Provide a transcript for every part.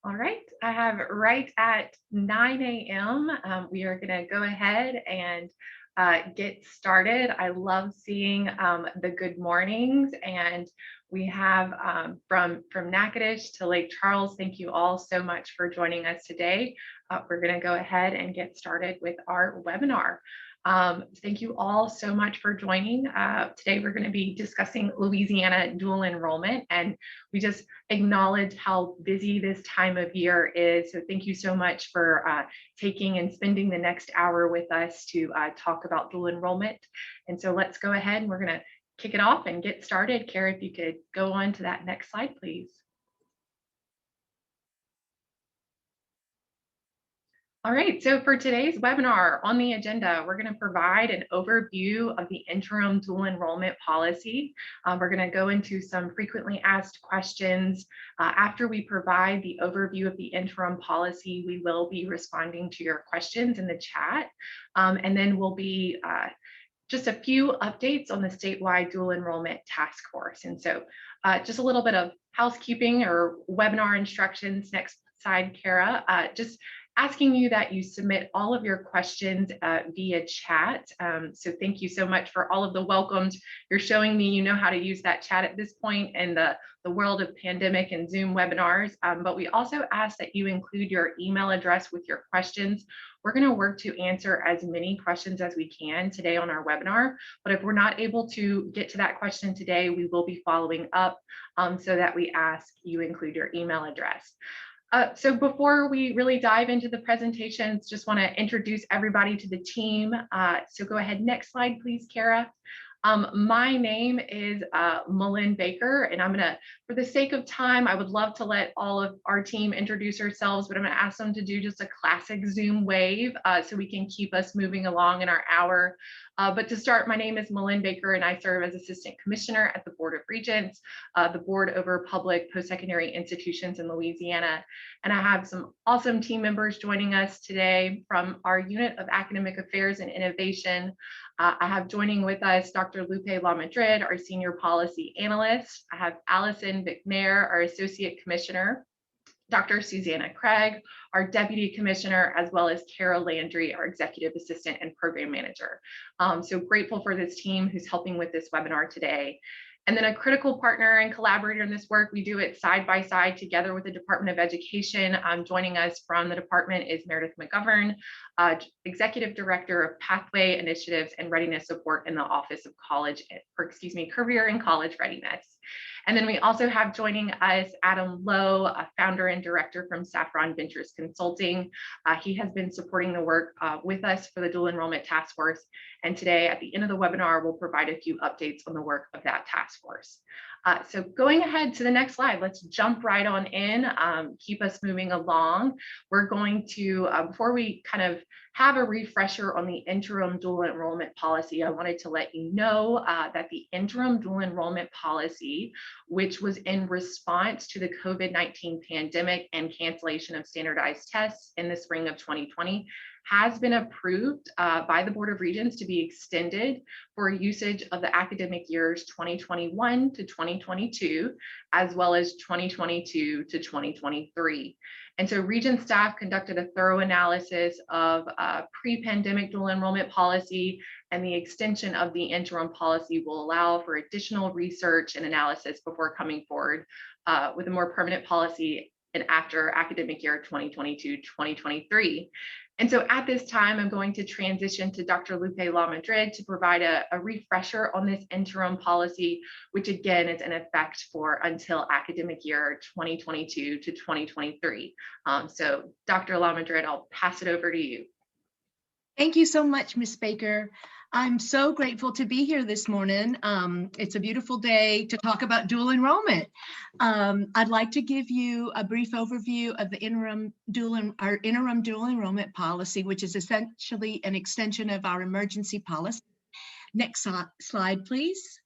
All right, I have right at 9 a.m. We are going to go ahead and get started. I love seeing the good mornings, and we have from Natchitoches to Lake Charles. Thank you all so much for joining us today. We're going to go ahead and get started with our webinar. Thank you all so much for joining. Today we're going to be discussing Louisiana dual enrollment, and we just acknowledge how busy this time of year is. So thank you so much for taking and spending the next hour with us to talk about dual enrollment. And so let's go ahead and we're going to kick it off and get started. Kara, if you could go on to that next slide, please. All right, so for today's webinar on the agenda, we're going to provide an overview of the interim dual enrollment policy. We're going to go into some frequently asked questions. After we provide the overview of the interim policy, we will be responding to your questions in the chat. And then we'll be just a few updates on the statewide dual enrollment task force. And so just a little bit of housekeeping or webinar instructions. Next slide, Kara. Just asking you that you submit all of your questions via chat. So thank you so much for all of the welcomes. You're showing me you know how to use that chat at this point in the world of pandemic and Zoom webinars. But we also ask that you include your email address with your questions. We're going to work to answer as many questions as we can today on our webinar. But if we're not able to get to that question today, we will be following up so that we ask you include your email address. So before we really dive into the presentations, just want to introduce everybody to the team. So go ahead, next slide, please, Kara. My name is Malin Baker, and I'm gonna, for the sake of time, I would love to let all of our team introduce ourselves, but I'm gonna ask them to do just a classic Zoom wave so we can keep us moving along in our hour. But to start, my name is Malin Baker, and I serve as Assistant Commissioner at the Board of Regents, the board over public post-secondary institutions in Louisiana. And I have some awesome team members joining us today from our Unit of Academic Affairs and Innovation. I have joining with us Dr. Lupe LaMadrid, our Senior Policy Analyst. I have Allison McNair, our Associate Commissioner, Dr. Susanna Craig, our Deputy Commissioner, as well as Carol Landry, our Executive Assistant and Program Manager. So grateful for this team who's helping with this webinar today. And then a critical partner and collaborator in this work, we do it side by side together with the Department of Education. Joining us from the department is Meredith McGovern, Executive Director of Pathway Initiatives and Readiness Support in the Office of Career and College Readiness. And then we also have joining us Adam Lowe, a founder and director from Saffron Ventures Consulting. He has been supporting the work with us for the dual enrollment task force. And today at the end of the webinar, we'll provide a few updates on the work of that task force. So going ahead to the next slide, let's jump right on in, keep us moving along. We're going to, before we kind of have a refresher on the interim dual enrollment policy, I wanted to let you know that the interim dual enrollment policy, which was in response to the COVID-19 pandemic and cancellation of standardized tests in the spring of 2020, has been approved by the Board of Regents to be extended for usage of the academic years 2021 to 2022, as well as 2022 to 2023. And so Regent staff conducted a thorough analysis of pre-pandemic dual enrollment policy, and the extension of the interim policy will allow for additional research and analysis before coming forward with a more permanent policy and after academic year 2022-2023. And so at this time, I'm going to transition to Dr. Lupe LaMadrid to provide a refresher on this interim policy, which again is in effect for until academic year 2022 to 2023. So Dr. LaMadrid, I'll pass it over to you. Thank you so much, Ms. Baker. I'm so grateful to be here this morning. It's a beautiful day to talk about dual enrollment. I'd like to give you a brief overview of the interim dual enrollment policy, which is essentially an extension of our emergency policy. Next slide, please.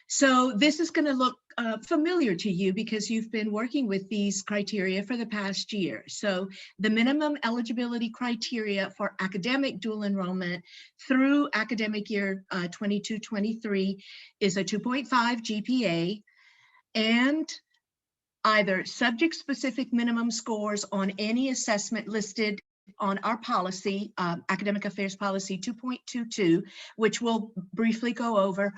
So this is going to look familiar to you because you've been working with these criteria for the past year. So the minimum eligibility criteria for academic dual enrollment through academic year 22-23 is a 2.5 GPA and either subject-specific minimum scores on any assessment listed on our policy, Academic Affairs Policy 2.22, which we'll briefly go over,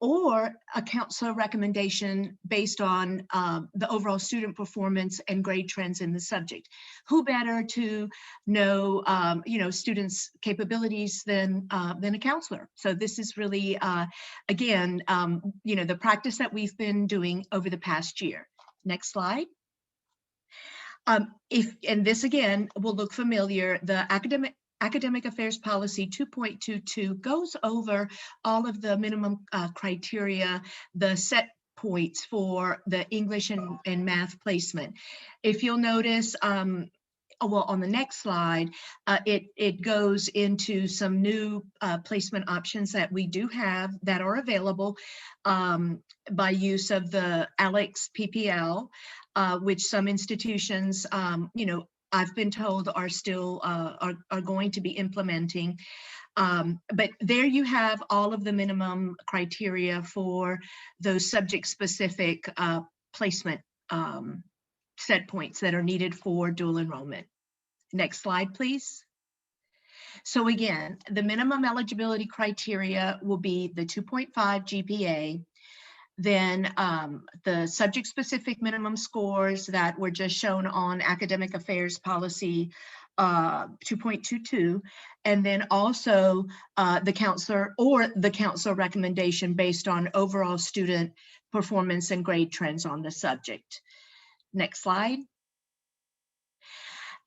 or a counselor recommendation based on the overall student performance and grade trends in the subject. Who better to know, students' capabilities than a counselor? So this is really, again, the practice that we've been doing over the past year. Next slide. And this again will look familiar, the Academic Affairs Policy 2.22 goes over all of the minimum criteria, the set points for the English and math placement. If you'll notice, well, on the next slide, it goes into some new placement options that we do have that are available by use of the ALEX PPL, which some institutions, I've been told are still are going to be implementing. But there you have all of the minimum criteria for those subject-specific placement set points that are needed for dual enrollment. Next slide, please. So again, the minimum eligibility criteria will be the 2.5 GPA, then the subject-specific minimum scores that were just shown on Academic Affairs Policy 2.22, and then also the counselor recommendation based on overall student performance and grade trends on the subject. Next slide.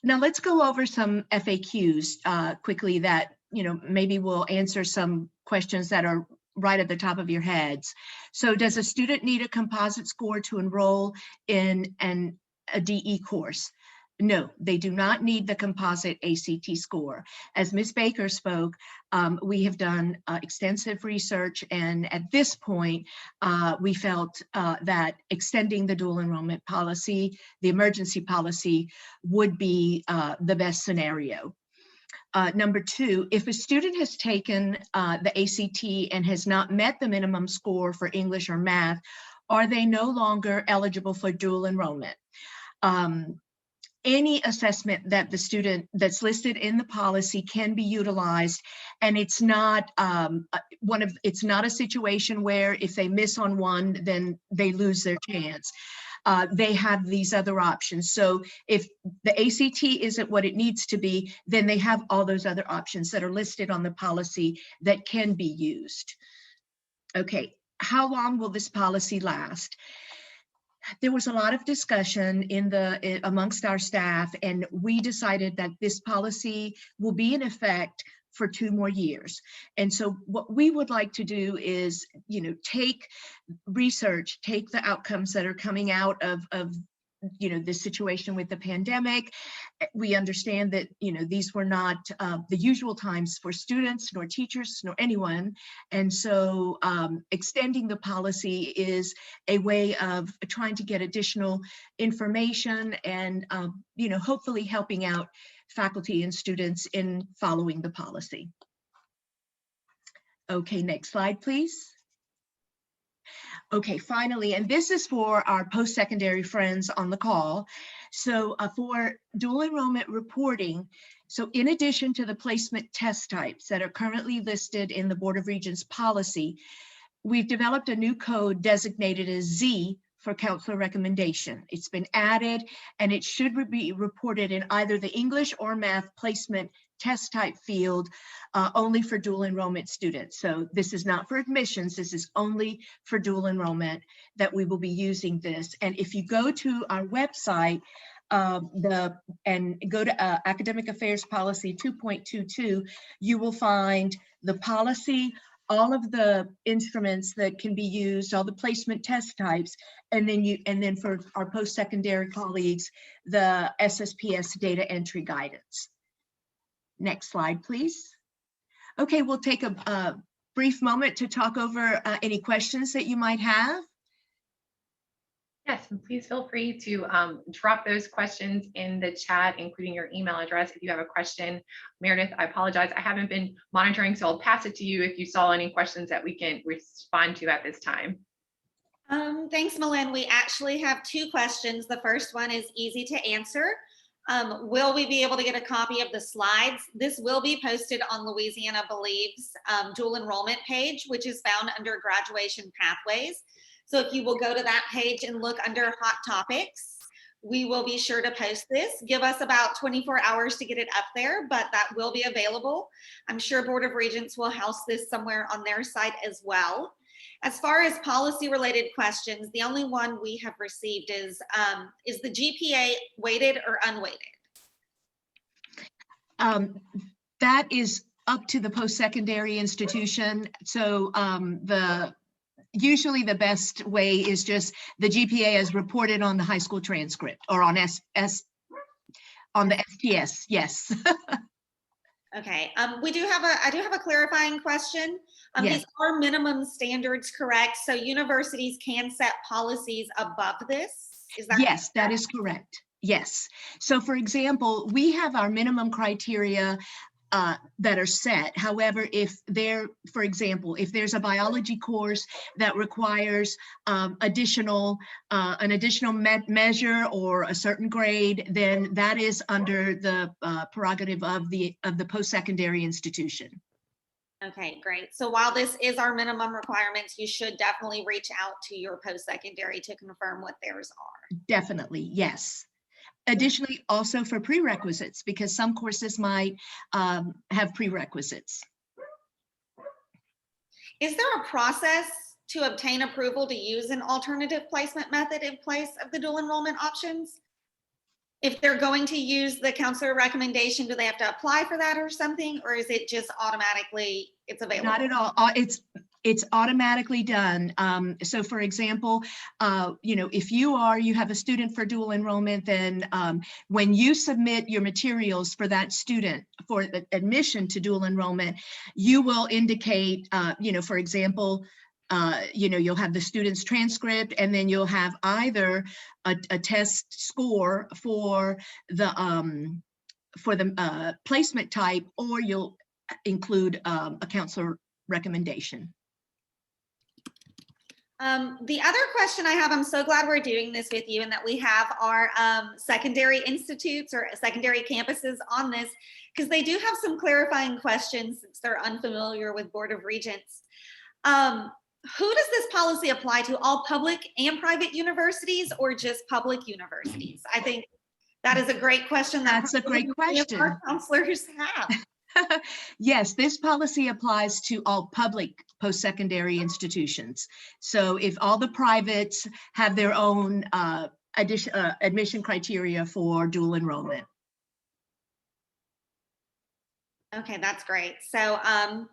Now let's go over some FAQs quickly that maybe will answer some questions that are right at the top of your heads. So does a student need a composite score to enroll in a DE course? No, they do not need the composite ACT score. As Ms. Baker spoke, we have done extensive research, and at this point, we felt that extending the dual enrollment policy, the emergency policy, would be the best scenario. Number two, if a student has taken the ACT and has not met the minimum score for English or math, are they no longer eligible for dual enrollment? Any assessment that the student that's listed in the policy can be utilized, and it's not it's not a situation where if they miss on one, then they lose their chance. They have these other options. So if the ACT isn't what it needs to be, then they have all those other options that are listed on the policy that can be used. Okay, how long will this policy last? There was a lot of discussion amongst our staff, and we decided that this policy will be in effect for 2 more years. And so what we would like to do is, take research, take the outcomes that are coming out of this situation with the pandemic. We understand that, these were not the usual times for students, nor teachers, nor anyone. And so extending the policy is a way of trying to get additional information and, hopefully helping out faculty and students in following the policy. Okay, next slide, please. Okay, finally, and this is for our post-secondary friends on the call. So for dual enrollment reporting, so in addition to the placement test types that are currently listed in the Board of Regents policy, we've developed a new code designated as Z for counselor recommendation. It's been added, and it should be reported in either the English or math placement test type field only for dual enrollment students. So this is not for admissions, this is only for dual enrollment that we will be using this. And if you go to our website and go to Academic Affairs Policy 2.22, you will find the policy, all of the instruments that can be used, all the placement test types, and then for our post-secondary colleagues, the SSPS data entry guidance. Next slide, please. Okay, we'll take a brief moment to talk over any questions that you might have. Yes, and please feel free to drop those questions in the chat, including your email address if you have a question. Meredith, I apologize, I haven't been monitoring, so I'll pass it to you if you saw any questions that we can respond to at this time. Thanks, Malin. We actually have two questions. The first one is easy to answer. Will we be able to get a copy of the slides? This will be posted on Louisiana Believes dual enrollment page, which is found under graduation pathways. So if you will go to that page and look under hot topics, we will be sure to post this. Give us about 24 hours to get it up there, but that will be available. I'm sure Board of Regents will house this somewhere on their site as well. As far as policy related questions, the only one we have received is the GPA weighted or unweighted? That is up to the post-secondary institution. So usually the best way is just the GPA as reported on the high school transcript or on on the STS. Yes. Okay. I do have a clarifying question. Yes. These are minimum standards, correct? So universities can set policies above this. Is that Yes, that is correct. Yes. So for example, we have our minimum criteria that are set. However, for example, if there's a biology course that requires an additional measure or a certain grade, then that is under the prerogative of the post-secondary institution. Okay, great. So while this is our minimum requirements, you should definitely reach out to your post-secondary to confirm what theirs are. Definitely, yes. Additionally, also for prerequisites, because some courses might have prerequisites. Is there a process to obtain approval to use an alternative placement method in place of the dual enrollment options? If they're going to use the counselor recommendation, do they have to apply for that or something? Or is it just automatically, it's available? Not at all. It's automatically done. So for example, if you have a student for dual enrollment, then when you submit your materials for that student for the admission to dual enrollment, you will indicate, for example, you'll have the student's transcript, and then you'll have either a test score for the placement type, or you'll include a counselor recommendation. The other question I have, I'm so glad we're doing this with you and that we have our secondary institutes or secondary campuses on this, because they do have some clarifying questions since they're unfamiliar with Board of Regents. Who does this policy apply to? All public and private universities, or just public universities? I think that is a great question. That's a great question. Our counselors have. Yes, this policy applies to all public post-secondary institutions. So if all the privates have their own admission criteria for dual enrollment. Okay, that's great. So I'm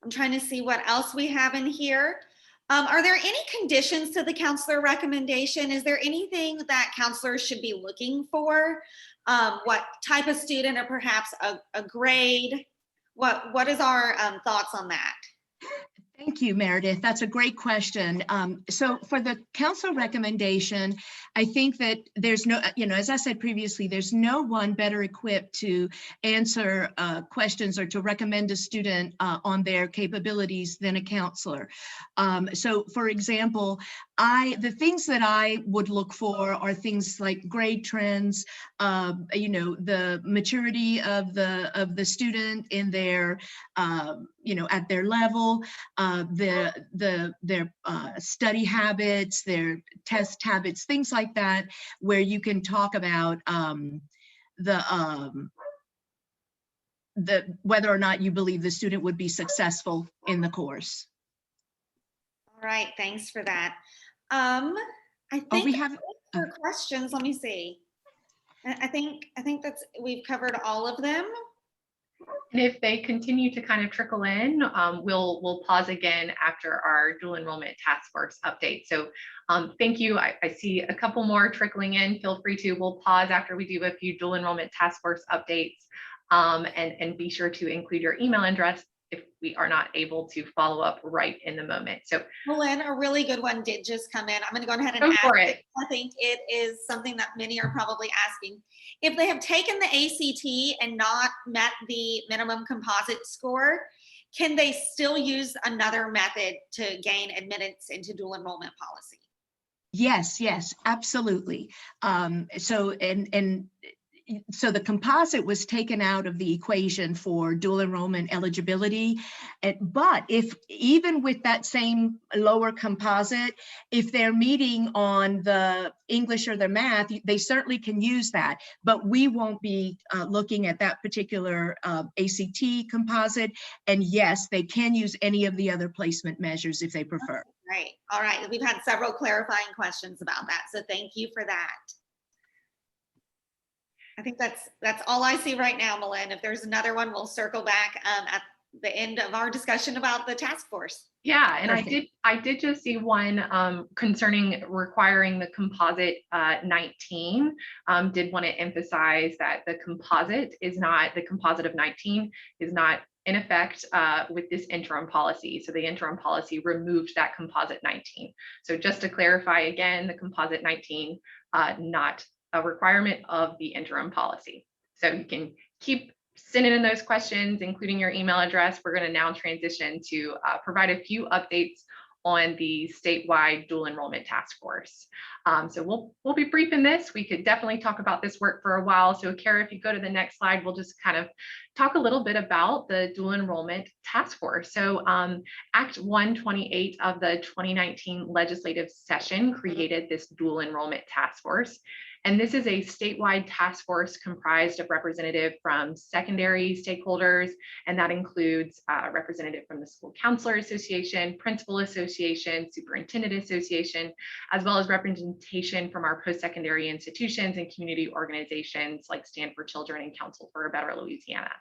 trying to see what else we have in here. Are there any conditions to the counselor recommendation? Is there anything that counselors should be looking for? What type of student, or perhaps a grade? What is our thoughts on that? Thank you, Meredith. That's a great question. So for the council recommendation, I think that there's no, as I said previously, there's no one better equipped to answer questions or to recommend a student on their capabilities than a counselor. So for example, the things that I would look for are things like grade trends, the maturity of the student in their, at their level, their study habits, their test habits, things like that, where you can talk about whether or not you believe the student would be successful in the course. All right, thanks for that. I think we have for questions. Let me see. I think we've covered all of them. And if they continue to kind of trickle in, we'll pause again after our dual enrollment task force update. So thank you. I see a couple more trickling in. Feel free to. We'll pause after we do a few dual enrollment task force updates, and be sure to include your email address if we are not able to follow up right in the moment. So Malin, a really good one did just come in. I'm going to go ahead and go ask for it. I think it is something that many are probably asking. If they have taken the ACT and not met the minimum composite score, can they still use another method to gain admittance into dual enrollment policy? Yes, yes, absolutely. So the composite was taken out of the equation for dual enrollment eligibility. But if even with that same lower composite, if they're meeting on the English or the math, they certainly can use that. But we won't be looking at that particular ACT composite. And yes, they can use any of the other placement measures if they prefer. Right. All right. We've had several clarifying questions about that. So thank you for that. I think that's all I see right now, Malin. If there's another one, we'll circle back at the end of our discussion about the task force. Yeah, and Perfect. I did just see one concerning requiring the composite 19. Did want to emphasize that the composite of 19 is not in effect with this interim policy. So the interim policy removed that composite 19. So just to clarify again, the composite 19, not a requirement of the interim policy. So you can keep sending in those questions, including your email address. We're going to now transition to provide a few updates on the statewide dual enrollment task force. So we'll be brief in this. We could definitely talk about this work for a while. So Kara, if you go to the next slide, we'll just kind of talk a little bit about the dual enrollment task force. So Act 128 of the 2019 legislative session created this dual enrollment task force. And this is a statewide task force comprised of representatives from secondary stakeholders, and that includes representative from the School Counselor Association, Principal Association, Superintendent Association, as well as representation from our post-secondary institutions and community organizations like Stand for Children and Council for a Better Louisiana.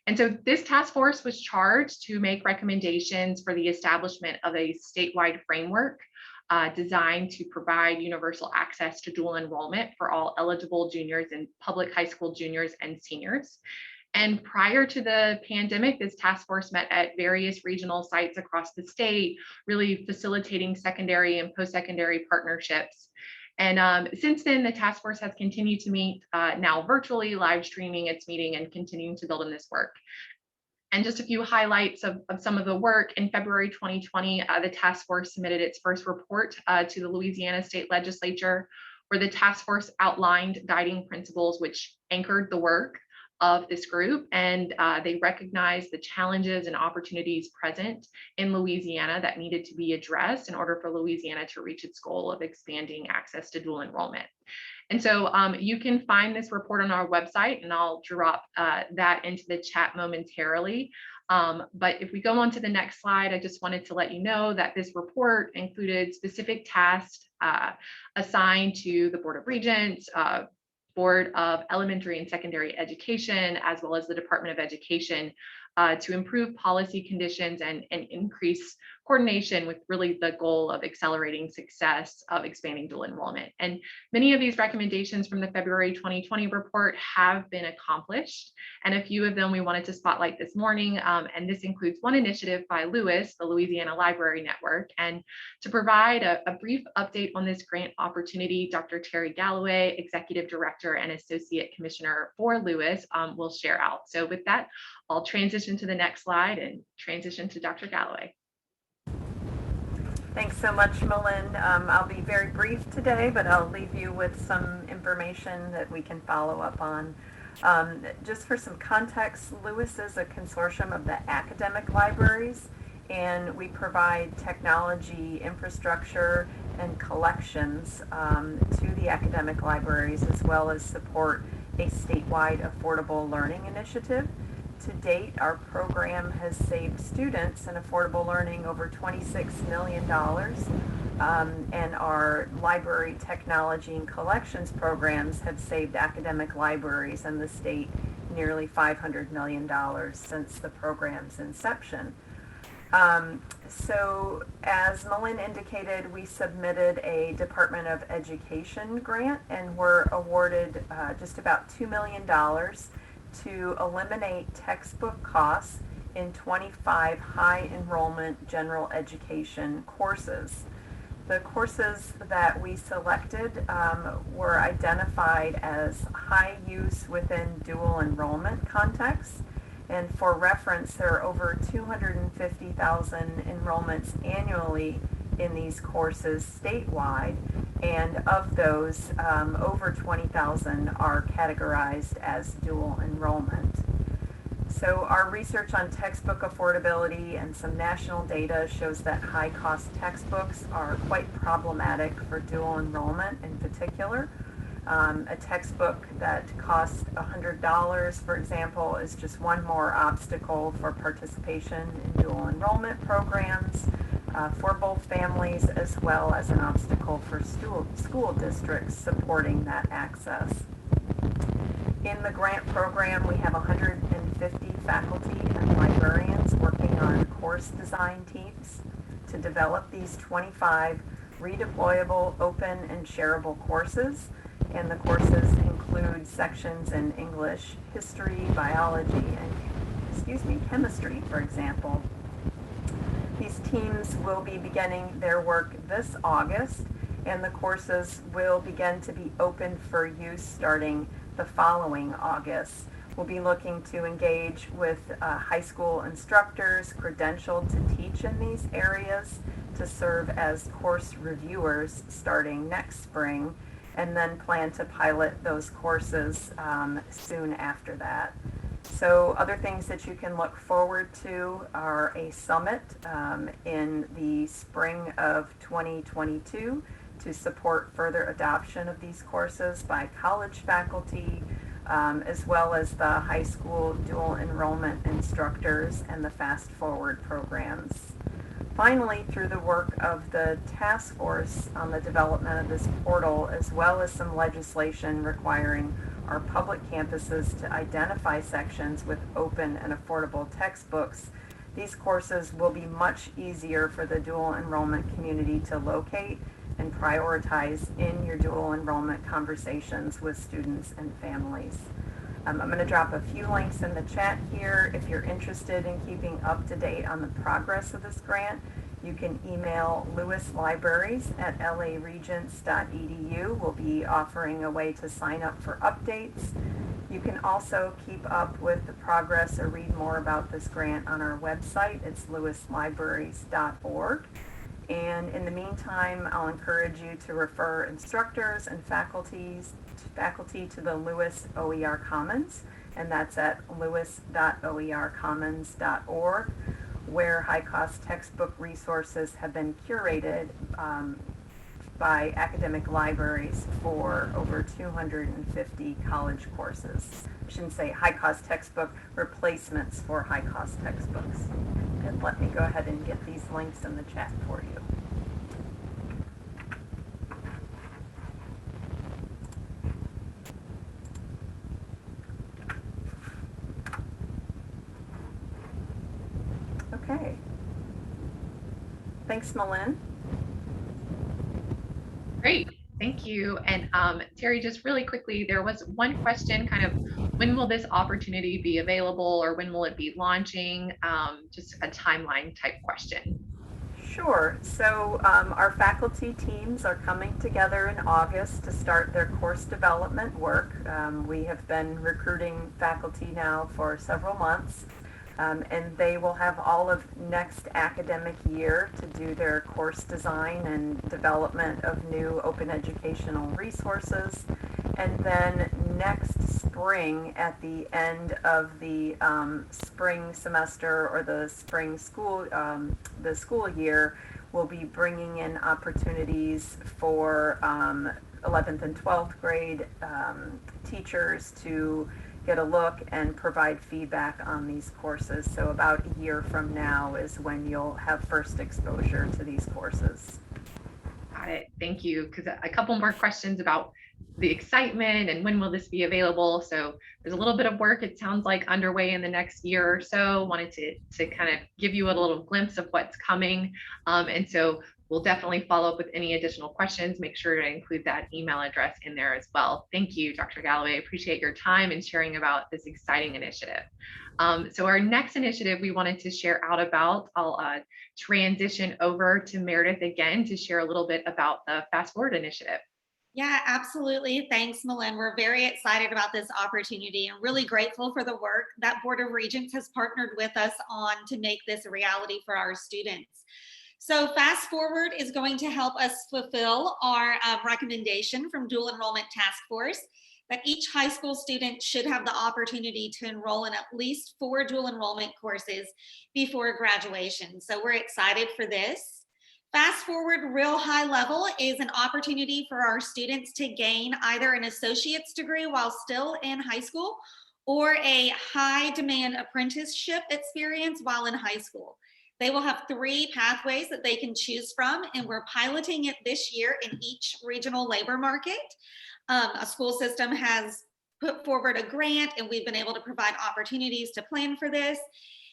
And so this task force was charged to make recommendations for the establishment of a statewide framework designed to provide universal access to dual enrollment for all eligible juniors and public high school juniors and seniors. And prior to the pandemic, this task force met at various regional sites across the state, really facilitating secondary and post-secondary partnerships. And since then, the task force has continued to meet now virtually, live streaming its meeting and continuing to build on this work. And just a few highlights of some of the work. In February 2020, the task force submitted its first report to the Louisiana State Legislature, where the task force outlined guiding principles which anchored the work of this group. And they recognized the challenges and opportunities present in Louisiana that needed to be addressed in order for Louisiana to reach its goal of expanding access to dual enrollment. And so you can find this report on our website, and I'll drop that into the chat momentarily. But if we go on to the next slide, I just wanted to let you know that this report included specific tasks assigned to the Board of Regents, Board of Elementary and Secondary Education, as well as the Department of Education to improve policy conditions and increase coordination with really the goal of accelerating success of expanding dual enrollment. And many of these recommendations from the February 2020 report have been accomplished. And a few of them we wanted to spotlight this morning. And this includes one initiative by LOUIS, the Louisiana Library Network. And to provide a brief update on this grant opportunity, Dr. Terry Galloway, Executive Director and Associate Commissioner for LOUIS, will share out. So with that, I'll transition to the next slide and transition to Dr. Galloway. Thanks so much, Malin. I'll be very brief today, but I'll leave you with some information that we can follow up on. Just for some context, LOUIS is a consortium of the academic libraries, and we provide technology, infrastructure, and collections to the academic libraries, as well as support a statewide affordable learning initiative. To date, our program has saved students in affordable learning over $26 million, and our library technology and collections programs have saved academic libraries in the state nearly $500 million since the program's inception. So as Malin indicated, we submitted a Department of Education grant and were awarded just about $2 million to eliminate textbook costs in 25 high enrollment general education courses. The courses that we selected were identified as high use within dual enrollment contexts, And for reference, there are over 250,000 enrollments annually in these courses statewide, and of those, over 20,000 are categorized as dual enrollment. So our research on textbook affordability and some national data shows that high-cost textbooks are quite problematic for dual enrollment in particular. A textbook that costs $100, for example, is just one more obstacle for participation in dual enrollment programs for both families, as well as an obstacle for school districts supporting that access. In the grant program, we have 150 faculty and librarians working on course design teams to develop these 25 redeployable, open, and shareable courses. And the courses include sections in English, history, biology, and chemistry, for example. These teams will be beginning their work this August, and the courses will begin to be open for use starting the following August. We'll be looking to engage with high school instructors credentialed to teach in these areas to serve as course reviewers starting next spring, and then plan to pilot those courses soon after that. So other things that you can look forward to are a summit in the spring of 2022 to support further adoption of these courses by college faculty, as well as the high school dual enrollment instructors and the Fast Forward programs. Finally, through the work of the task force on the development of this portal, as well as some legislation requiring our public campuses to identify sections with open and affordable textbooks, these courses will be much easier for the dual enrollment community to locate and prioritize in your dual enrollment conversations with students and families. I'm going to drop a few links in the chat here. If you're interested in keeping up to date on the progress of this grant, you can email lewislibraries@laregents.edu. We'll be offering a way to sign up for updates. You can also keep up with the progress or read more about this grant on our website. It's lewislibraries.org. And in the meantime, I'll encourage you to refer instructors and faculty to the Lewis OER Commons, and that's at lewis.oercommons.org, where high-cost textbook resources have been curated by academic libraries for over 250 college courses. I shouldn't say high-cost textbook replacements for high-cost textbooks. And let me go ahead and get these links in the chat for you. Okay. Thanks, Malin. Great, thank you. And Terry, just really quickly, there was one question kind of, when will this opportunity be available, or when will it be launching? Just a timeline type question. Sure. So our faculty teams are coming together in August to start their course development work. We have been recruiting faculty now for several months. And they will have all of next academic year to do their course design and development of new open educational resources. And then next spring, at the end of the spring semester or the spring school, the school year, we'll be bringing in opportunities for 11th and 12th grade teachers to get a look and provide feedback on these courses. So about a year from now is when you'll have first exposure to these courses. Got it. Thank you. Because a couple more questions about the excitement and when will this be available. So there's a little bit of work, it sounds like, underway in the next year or so. Wanted to kind of give you a little glimpse of what's coming. And so we'll definitely follow up with any additional questions. Make sure to include that email address in there as well. Thank you, Dr. Galloway. Appreciate your time and sharing about this exciting initiative. So our next initiative we wanted to share out about, I'll transition over to Meredith again to share a little bit about the Fast Forward initiative. Yeah, absolutely. Thanks, Malin. We're very excited about this opportunity and really grateful for the work that Board of Regents has partnered with us on to make this a reality for our students. So Fast Forward is going to help us fulfill our recommendation from Dual Enrollment Task Force that each high school student should have the opportunity to enroll in at least 4 dual enrollment courses before graduation. So we're excited for this. Fast Forward Real High Level is an opportunity for our students to gain either an associate's degree while still in high school or a high demand apprenticeship experience while in high school. They will have 3 pathways that they can choose from, and we're piloting it this year in each regional labor market. A school system has put forward a grant, and we've been able to provide opportunities to plan for this.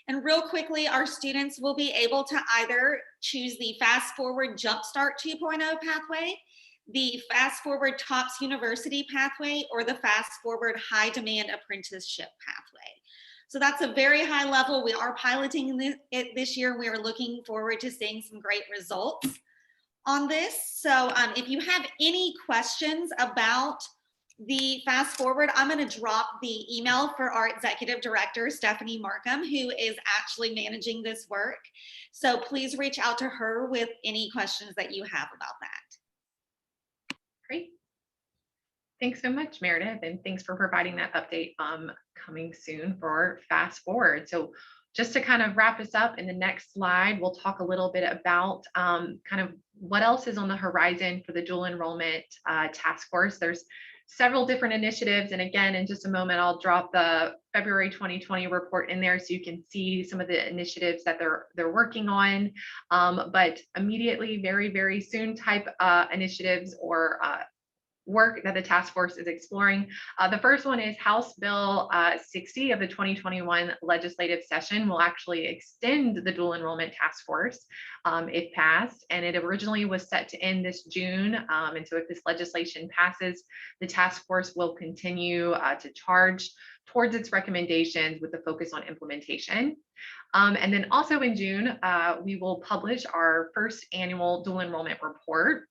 And real quickly, our students will be able to either choose the Fast Forward Jumpstart 2.0 pathway, the Fast Forward Tops University pathway, or the Fast Forward High Demand Apprenticeship pathway. So that's a very high level. We are piloting it this year. We are looking forward to seeing some great results on this. So if you have any questions about the Fast Forward, I'm going to drop the email for our executive director, Stephanie Markham, who is actually managing this work. So please reach out to her with any questions that you have about that. Great. Thanks so much, Meredith, and thanks for providing that update coming soon for Fast Forward. So just to kind of wrap us up, in the next slide, we'll talk a little bit about kind of what else is on the horizon for the dual enrollment task force. There's several different initiatives, and again, in just a moment, I'll drop the February 2020 report in there so you can see some of the initiatives that they're working on. But immediately, very, very soon type initiatives or work that the task force is exploring. The first one is House Bill 60 of the 2021 legislative session will actually extend the dual enrollment task force if passed, and it originally was set to end this June. And so if this legislation passes, the task force will continue to charge towards its recommendations with the focus on implementation. And then also in June, we will publish our first annual dual enrollment report.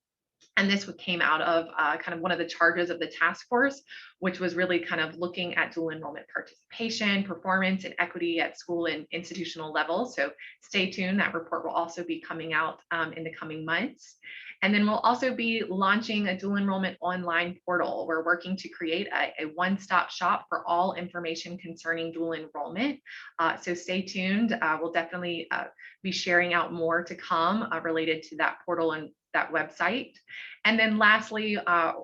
And this came out of kind of one of the charges of the task force, which was really kind of looking at dual enrollment participation, performance, and equity at school and institutional levels. So stay tuned. That report will also be coming out in the coming months. And then we'll also be launching a dual enrollment online portal. We're working to create a one-stop shop for all information concerning dual enrollment. So stay tuned. We'll definitely be sharing out more to come related to that portal and that website. And then lastly,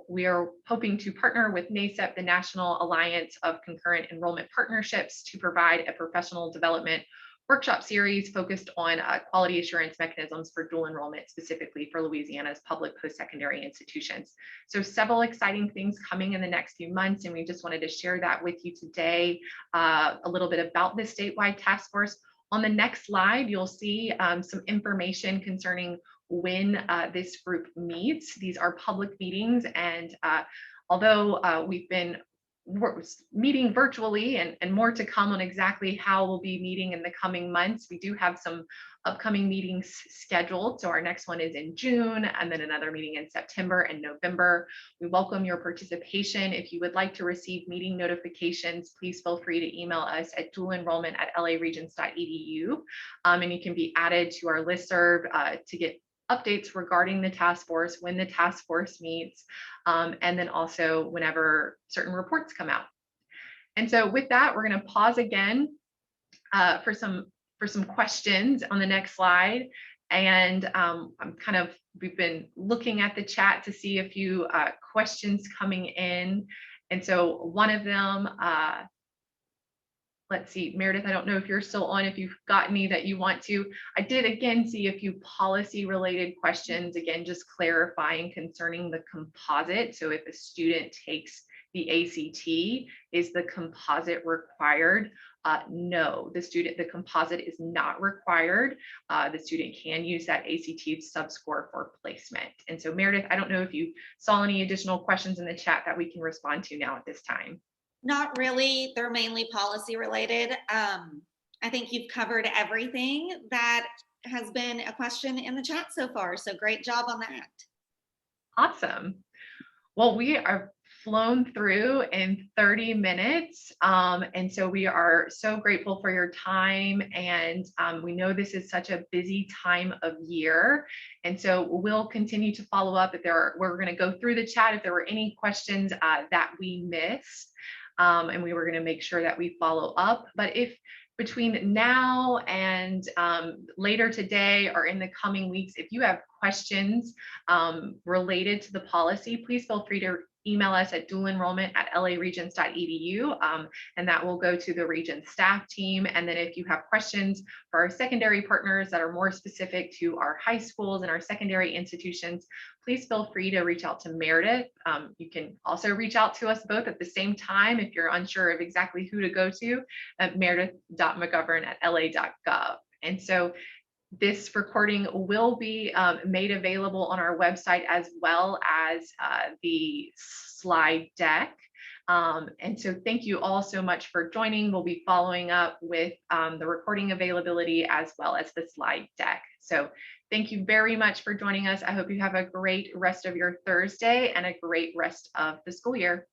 we are hoping to partner with NACEP, the National Alliance of Concurrent Enrollment Partnerships, to provide a professional development workshop series focused on quality assurance mechanisms for dual enrollment, specifically for Louisiana's public post-secondary institutions. So several exciting things coming in the next few months, and we just wanted to share that with you today, a little bit about the statewide task force. On the next slide, you'll see some information concerning when this group meets. These are public meetings, and although we've been meeting virtually and more to come on exactly how we'll be meeting in the coming months, we do have some upcoming meetings scheduled. So our next one is in June, and then another meeting in September and November. We welcome your participation. If you would like to receive meeting notifications, please feel free to email us at dualenrollment@laregents.edu, and you can be added to our listserv to get updates regarding the task force, when the task force meets, and then also whenever certain reports come out. And so with that, we're going to pause again for some questions on the next slide. And we've been looking at the chat to see a few questions coming in. And so one of them, let's see, Meredith, I don't know if you're still on, if you've got any that you want to. I did again see a few policy related questions, again, just clarifying concerning the composite. So if a student takes the ACT, is the composite required? No, the composite is not required. The student can use that ACT subscore for placement. And so Meredith, I don't know if you saw any additional questions in the chat that we can respond to now at this time. Not really. They're mainly policy related. I think you've covered everything that has been a question in the chat so far. So great job on that. Awesome. Well, we are flown through in 30 minutes. And so we are so grateful for your time. And we know this is such a busy time of year. And so we'll continue to follow up if we're going to go through the chat if there were any questions that we missed. And we were going to make sure that we follow up. But if between now and later today or in the coming weeks, if you have questions related to the policy, please feel free to email us at dualenrollment@laregents.edu, and that will go to the Regents staff team. And then if you have questions for our secondary partners that are more specific to our high schools and our secondary institutions, please feel free to reach out to Meredith. You can also reach out to us both at the same time if you're unsure of exactly who to go to, at meredith.mcgovern@la.gov. And so this recording will be made available on our website as well as the slide deck. And so thank you all so much for joining. We'll be following up with the recording availability as well as the slide deck. So thank you very much for joining us. I hope you have a great rest of your Thursday and a great rest of the school year.